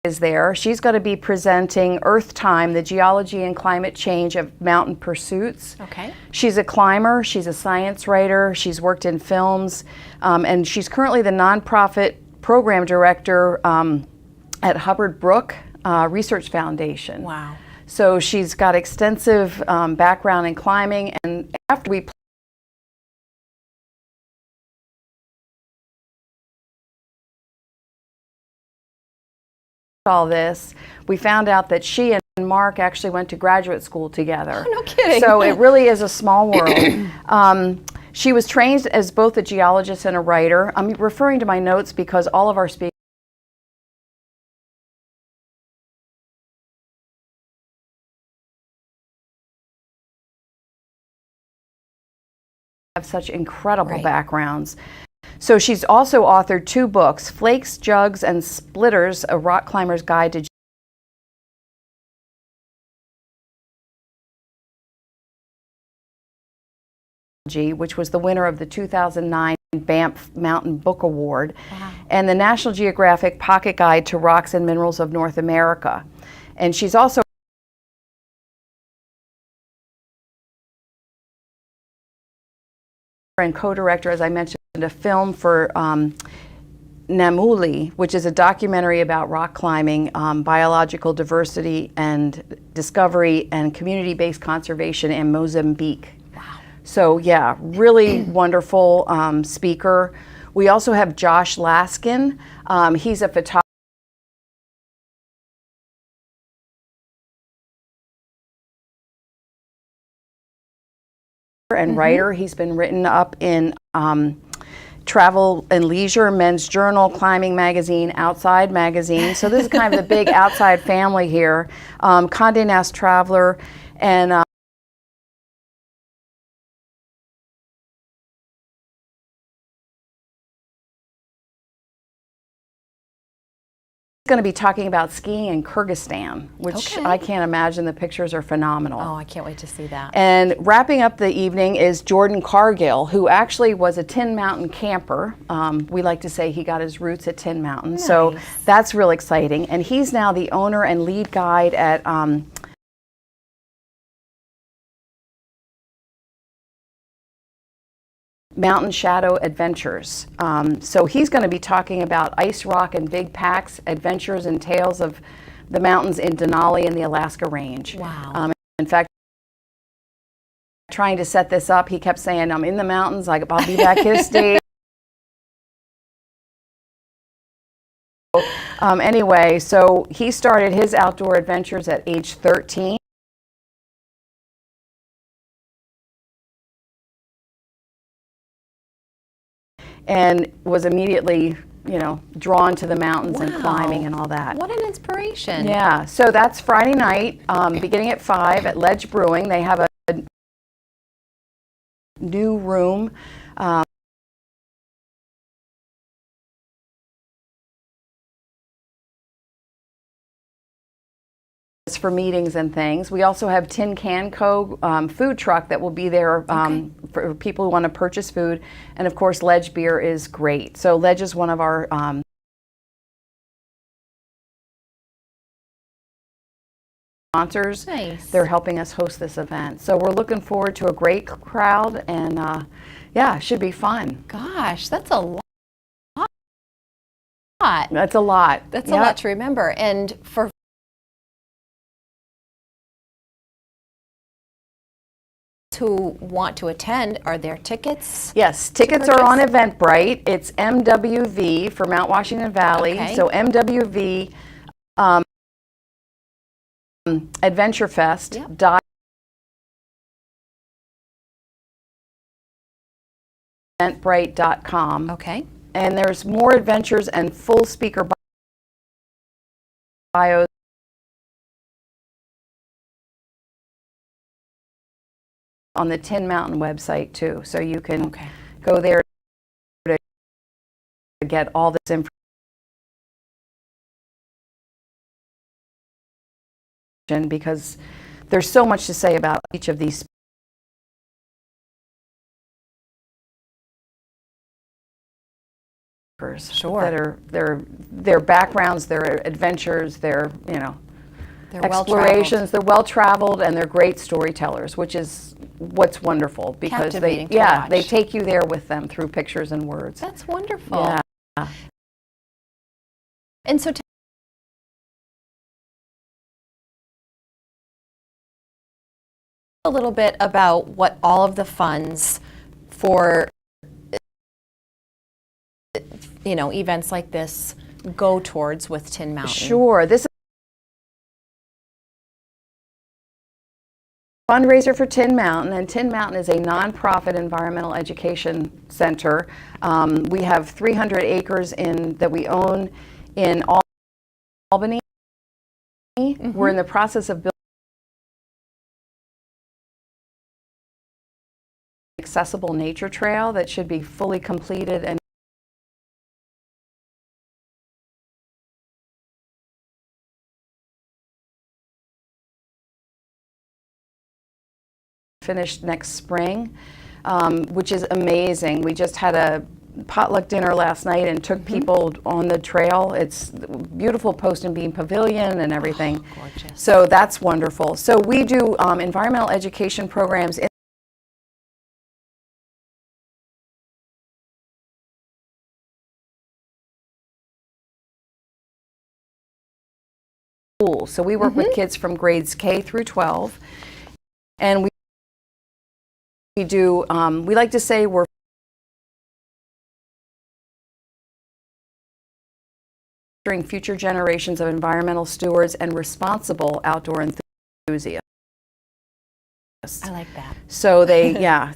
is there. She's going to be presenting Earth Time, the geology and climate change of mountain pursuits. Okay. She's a climber, she's a science writer, she's worked in films, and she's currently the nonprofit program director at Hubbard Brook Research Foundation. Wow. So she's got extensive background in climbing, and after we all this, we found out that she and Mark actually went to graduate school together. Oh, no kidding. So it really is a small world. She was trained as both a geologist and a writer. I'm referring to my notes because all of our speakers have such incredible backgrounds. So she's also authored 2 books, Flakes, Jugs, and Splitters, A Rock Climber's Guide to Geology, which was the winner of the 2009 Banff Mountain Book Award, and the National Geographic Pocket Guide to Rocks and Minerals of North America. And she's also and co-director, as I mentioned, a film for Namuli, which is a documentary about rock climbing, biological diversity and discovery, and community-based conservation in Mozambique. Wow. So yeah, really wonderful speaker. We also have Josh Laskin. He's a photographer and writer. He's been written up in Travel and Leisure, Men's Journal, Climbing Magazine, Outside Magazine. So this is kind of the big outside family here. Condé Nast Traveler, and going to be talking about skiing in Kyrgyzstan, which I can't imagine. The pictures are phenomenal. Oh, I can't wait to see that. And wrapping up the evening is Jordan Cargill, who actually was a Tin Mountain camper. We like to say he got his roots at Tin Mountain. Nice. So that's real exciting. And he's now the owner and lead guide at Mountain Shadow Adventures. So he's going to be talking about ice rock and big packs, adventures and tales of the mountains in Denali and the Alaska Range. Wow. In fact, trying to set this up, he kept saying, I'm in the mountains, I'll be back here to stay. Anyway, so he started his outdoor adventures at age 13. And was immediately, drawn to the mountains and climbing and all that. What an inspiration. Yeah, so that's Friday night, beginning at 5 at Ledge Brewing. They have a new room. For meetings and things. We also have Tin Can Co. Food truck that will be there for people who want to purchase food. And of course, Ledge beer is great. So Ledge is one of our sponsors. Nice. They're helping us host this event. So we're looking forward to a great crowd, and yeah, it should be fun. Gosh, that's a lot. That's a lot. That's a lot to remember. And for who want to attend, are there tickets? Yes, tickets are on Eventbrite. It's MWV for Mount Washington Valley. Okay. So MWV Adventure Fest. Eventbrite.com. Okay. And there's more adventures and full speaker bios on the Tin Mountain website too, so you can go there to get all this information, because there's so much to say about each of these speakers. Sure. That are their backgrounds, their adventures, their explorations. They're well traveled, and they're great storytellers, which is what's wonderful, because they take you there with them through pictures and words. That's wonderful. Yeah. And so a little bit about what all of the funds for events like this go towards with Tin Mountain. Sure. This is a fundraiser for Tin Mountain, and Tin Mountain is a nonprofit environmental education center. We have 300 acres that we own in Albany. We're in the process of building an accessible nature trail that should be fully completed and finished next spring, which is amazing. We just had potluck dinner last night and took people on the trail. It's beautiful post and beam pavilion and everything. Oh, gorgeous. So that's wonderful. So we do environmental education programs in school. So we work with kids from grades K through 12, and we do. We like to say we're future generations of environmental stewards and responsible outdoor enthusiasts. I like that. So they, yeah.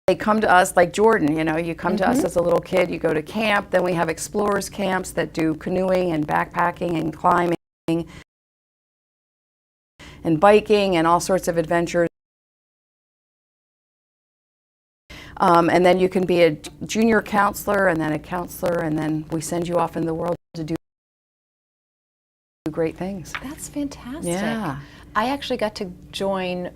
They come to us like Jordan, you know, you come to us as a little kid, you go to camp, then we have explorers camps that do canoeing and backpacking and climbing and biking and all sorts of adventures. And then you can be a junior counselor and then a counselor, and then we send you off in the world to do great things. That's fantastic. Yeah. I actually got to join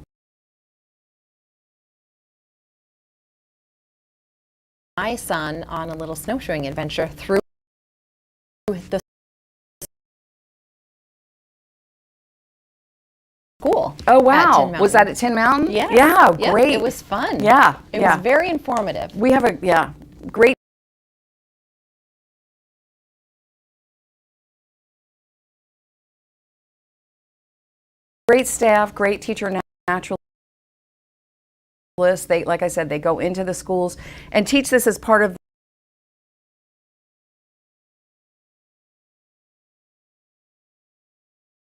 my son on a little snowshoeing adventure through the school. Oh wow! Tin Was that at Tin Mountain? Yes. Yeah, Yep, great. it was fun. Yeah, It yeah. was very informative. We have a great staff, great teacher naturalists. They, like I said, they go into the schools and teach this as part of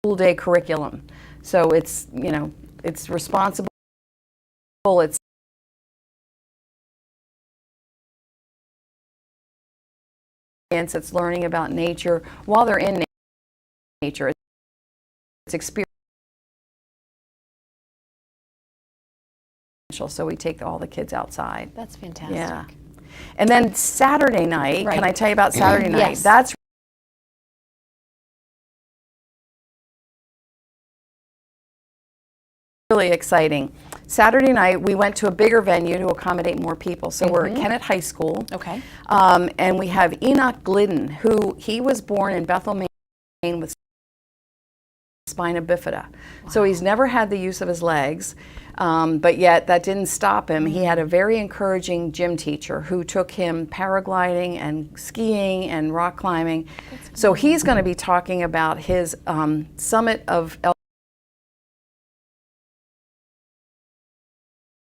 school day curriculum. So it's, you know, it's responsible. It's learning about nature while they're in nature. It's experiential. So we take all the kids outside. That's fantastic. Yeah. And then Saturday night, Right. can I tell you about Saturday night? Yes. That's really exciting. Saturday night, we went to a bigger venue to accommodate more people. So we're at Kennett High School. Okay. And we have Enoch Glidden, who he was born in Bethel, Maine with spina bifida. So he's never had the use of his legs, but yet that didn't stop him. He had a very encouraging gym teacher who took him paragliding and skiing and rock climbing. So he's going to be talking about his summit of El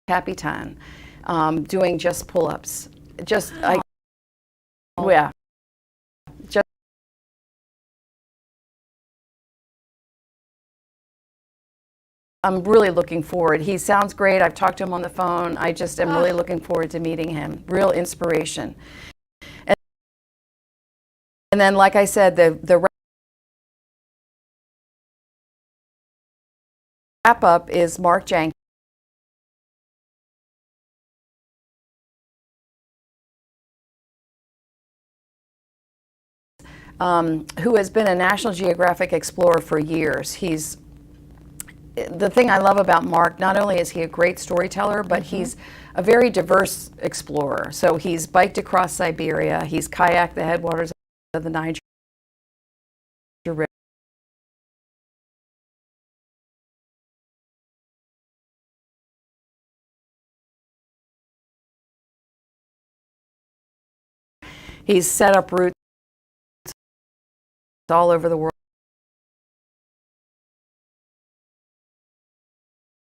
Capitan, doing just pull-ups. Just, yeah. Just I'm really looking forward. He sounds great. I've talked to him on the phone. I just am really looking forward to meeting him. Real inspiration. And then, like I said, the wrap-up is Mark Jenkins, who has been a National Geographic explorer for years. The thing I love about Mark, not only is he a great storyteller, but he's a very diverse explorer. So he's biked across Siberia, he's kayaked the headwaters of the Niger River. He's set up routes all over the world.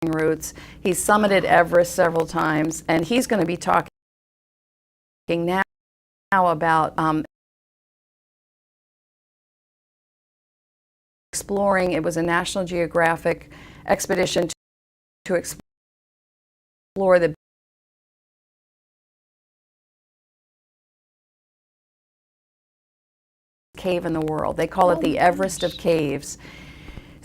Routes. He's summited Everest several times, and he's going to be talking now about exploring. It was a National Geographic expedition to explore the cave in the world. They call it the Everest of Caves.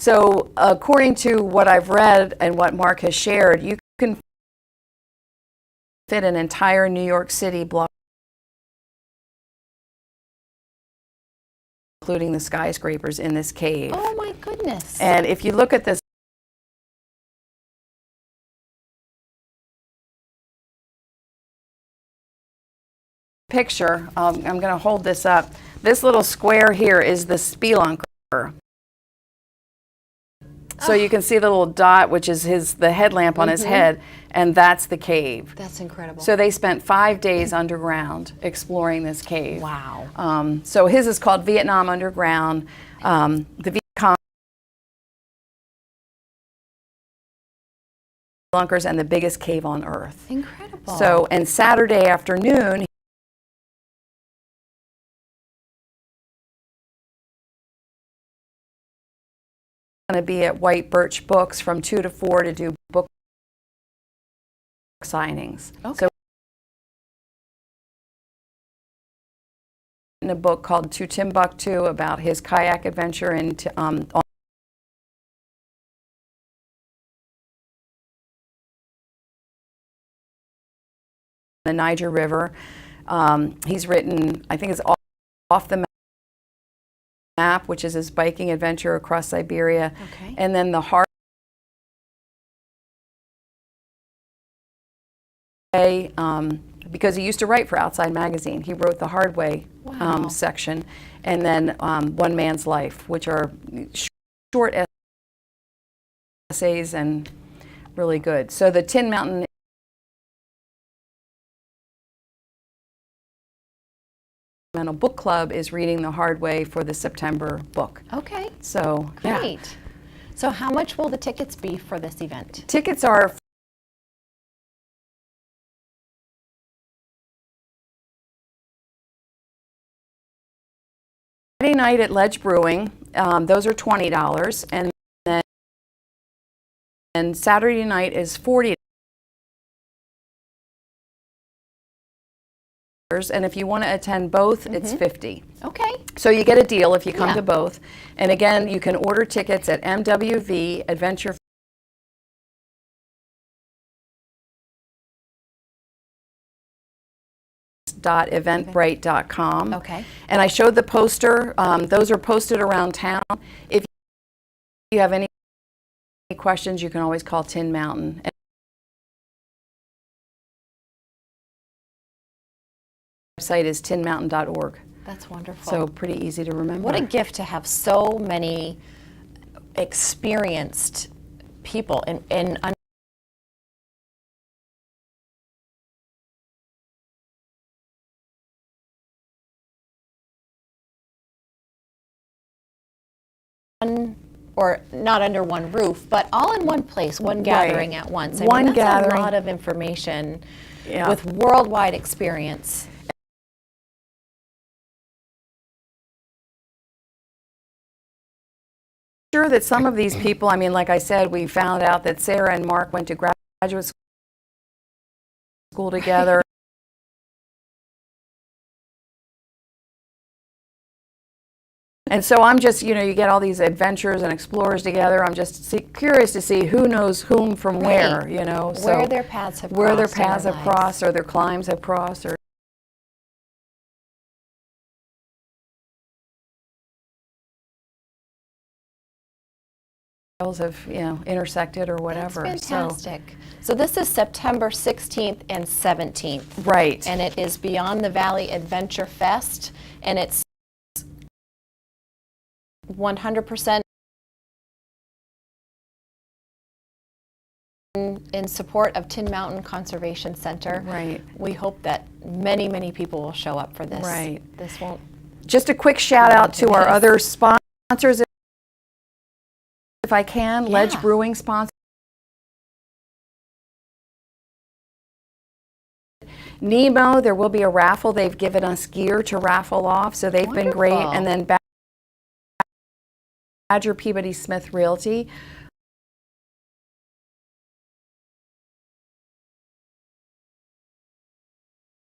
So according to what I've read and what Mark has shared, you can fit an entire New York City block, including the skyscrapers, in this cave. Oh my goodness. And if you look at this picture. I'm going to hold this up. This little square here is the spelunker. So you can see the little dot, which is the headlamp on his head, and that's the cave. That's incredible. So they spent 5 days underground exploring this cave. Wow. So his is called Vietnam Underground. The Viet Cong bunkers and the biggest cave on Earth. Incredible. So, and Saturday afternoon, going to be at White Birch Books from 2 to 4 to do book signings. Okay. So in a book called To Timbuktu about his kayak adventure on the Niger River. He's written, I think it's Off the Map, which is his biking adventure across Siberia. Okay. And then the hard way, because he used to write for Outside Magazine, he wrote the Hard Way section, and then One Man's Life, which are short essays and really good. So the Tin Mountain Book Club is reading The Hard Way for the September book. Okay. So, Great. yeah. So how much will the tickets be for this event? Tickets are Friday night at Ledge Brewing. Those are $20, and Saturday night is $40. And if you want to attend both, it's $50. Okay. So you get a deal if you come to both. And again, you can order tickets at MWV Adventure .eventbrite.com. Okay. And I showed the poster. Those are posted around town. If you have any questions, you can always call Tin Mountain. Website is tinmountain.org. That's wonderful. So pretty easy to remember. What a gift to have so many experienced people in or not under one roof, but all in one place, one gathering at once. I One mean, that's gathering. a lot of information Yeah. with worldwide experience. Sure that some of these people, I mean, like I said, we found out that Sarah and Mark went to graduate school together. And so I'm just, you know, you get all these adventurers and explorers together. I'm just curious to see who knows whom from where, you know. Where their paths have where their crossed in paths their have lives. crossed, or their climbs have crossed, or have, you know, intersected or whatever. That's fantastic. So this is September 16th and 17th. Right. And it is Beyond the Valley Adventure Fest, and it's 100% in support of Tin Mountain Conservation Center. Right. We hope that many, many people will show up for this. Right. This won't. Just a quick shout out to our other sponsors, if I can. Yeah. Ledge Brewing sponsor. Nemo, there will be a raffle. They've given us gear to raffle off, so they've been great. Wonderful. And then Badger Peabody Smith Realty.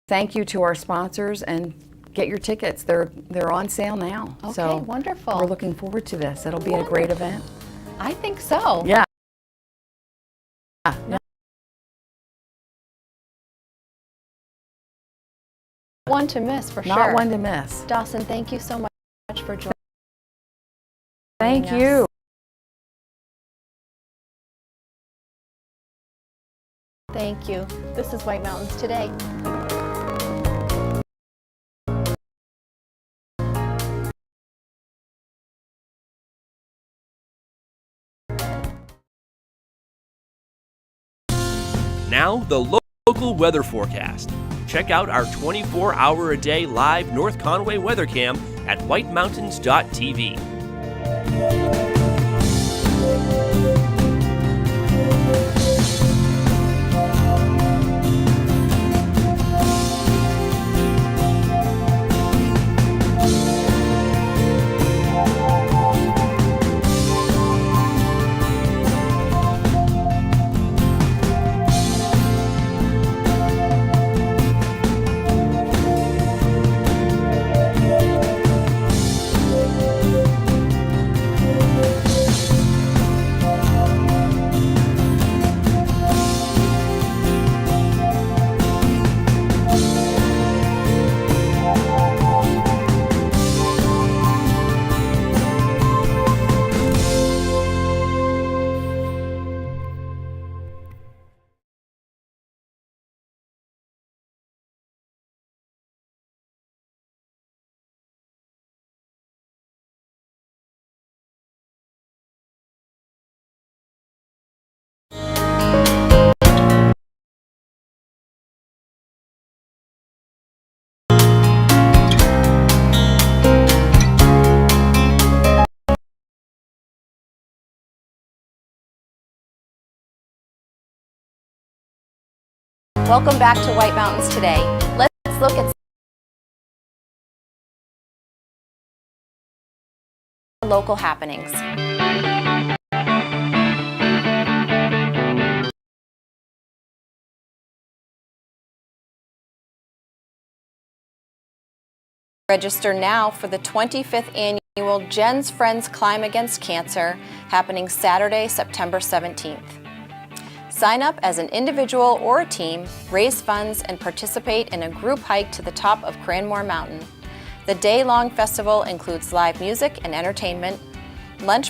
Thank you to our sponsors, and get your tickets. They're on sale now. Okay, So wonderful. we're looking forward to this. It'll be a great event. I think so. Yeah. One to miss for sure. Not one to miss. Dawson, thank you so much for joining Thank us. you. Thank you. This is White Mountains Today. Now, the local weather forecast. Check out our 24-hour-a-day live North Conway weather cam at whitemountains.tv. Welcome back to White Mountains Today. Let's look at local happenings. Register now for the 25th annual Jen's Friends Climb Against Cancer, happening Saturday, September 17th. Sign up as an individual or a team, raise funds, and participate in a group hike to the top of Cranmore Mountain. The day-long festival includes live music and entertainment, lunch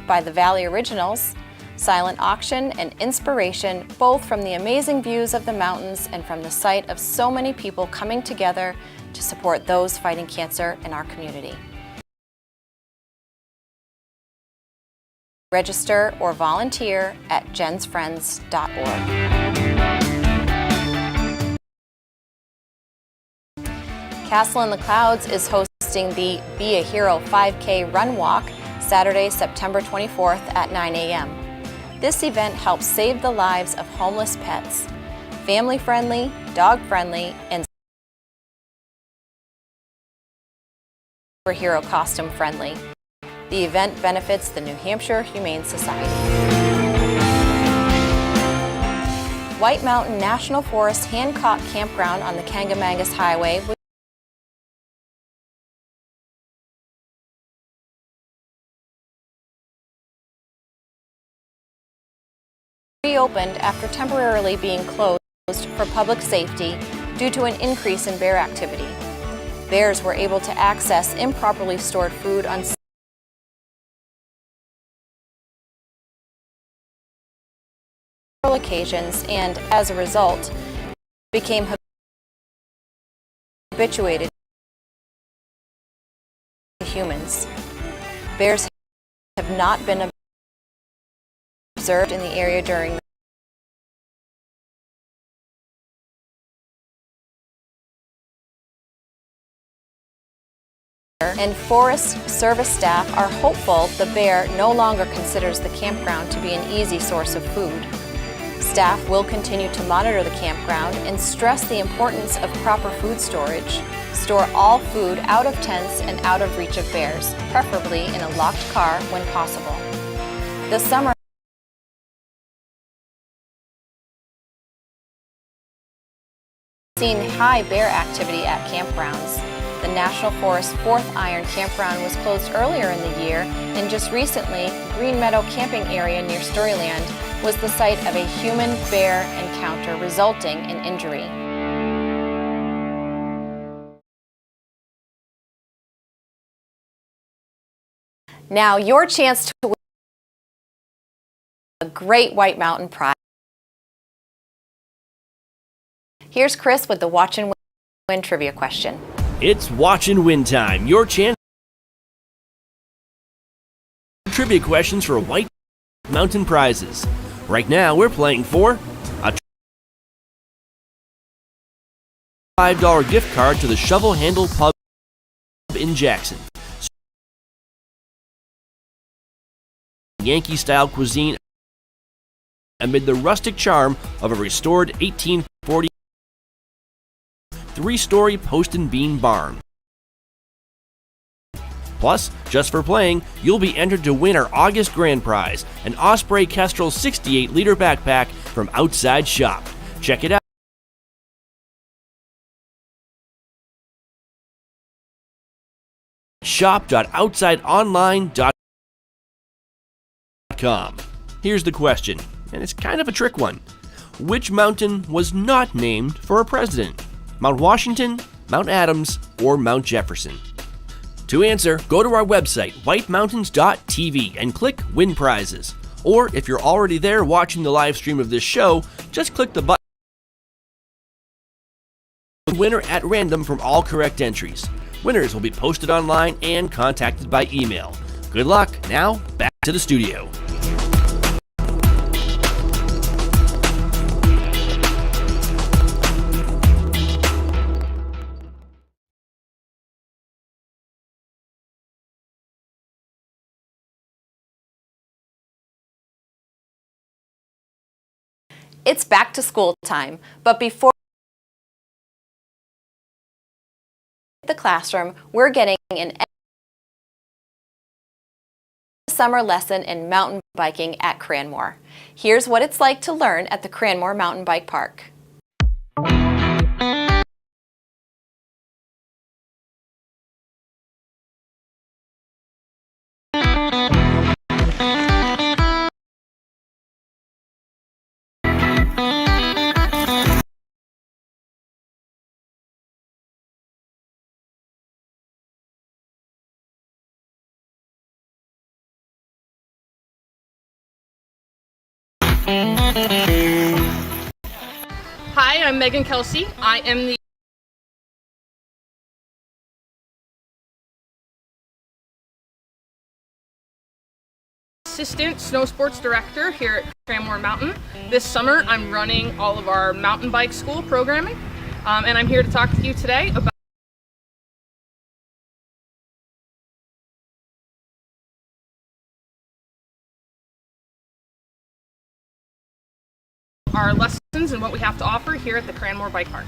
by the Valley Originals, silent auction, and inspiration, both from the amazing views of the mountains and from the sight of so many people coming together to support those fighting cancer in our community. Register or volunteer at jensfriends.org. Castle in the Clouds is hosting the Be a Hero 5K Run Walk Saturday, September 24th at 9 a.m. This event helps save the lives of homeless pets. Family-friendly, dog-friendly, and superhero costume-friendly. The event benefits the New Hampshire Humane Society. White Mountain National Forest Hancock Campground on the Kangamangas Highway reopened after temporarily being closed for public safety due to an increase in bear activity. Bears were able to access improperly stored food on occasions and, as a result, became habituated to humans. Bears have not been observed in the area during and Forest Service staff are hopeful the bear no longer considers the campground to be an easy source of food. Staff will continue to monitor the campground and stress the importance of proper food storage. Store all food out of tents and out of reach of bears, preferably in a locked car when possible. This summer, seen high bear activity at campgrounds. The National Forest 4th Iron Campground was closed earlier in the year, and just recently, Green Meadow Camping Area near Storyland was the site of a human-bear encounter resulting in injury. Now, your chance to win a great White Mountain prize. Here's Chris with the Watch and Win trivia question. It's Watch and Win time. Your chance trivia questions for White Mountain prizes. Right now, we're playing for a $5 gift card to the Shovel Handle Pub in Jackson. Yankee-style cuisine amid the rustic charm of a restored 1840 three-story post and beam barn. Plus, just for playing, you'll be entered to win our August grand prize, an Osprey Kestrel 68-liter backpack from Outside Shop. Check it out. shop.outsideonline.com. Here's the question, and it's kind of a trick one. Which mountain was not named for a president? Mount Washington, Mount Adams, or Mount Jefferson? To answer, go to our website, whitemountains.tv, and click Win Prizes. Or if you're already there watching the live stream of this show, just click the button. Winner at random from all correct entries. Winners will be posted online and contacted by email. Good luck. Now, back to the studio. It's back to school time, but before the classroom, we're getting an summer lesson in mountain biking at Cranmore. Here's what it's like to learn at the Cranmore Mountain Bike Park. Hi, I'm Megan Kelsey. I am the Assistant Snow Sports Director here at Cranmore Mountain. This summer, I'm running all of our mountain bike school programming, and I'm here to talk to you today about our lessons and what we have to offer here at the Cranmore Bike Park.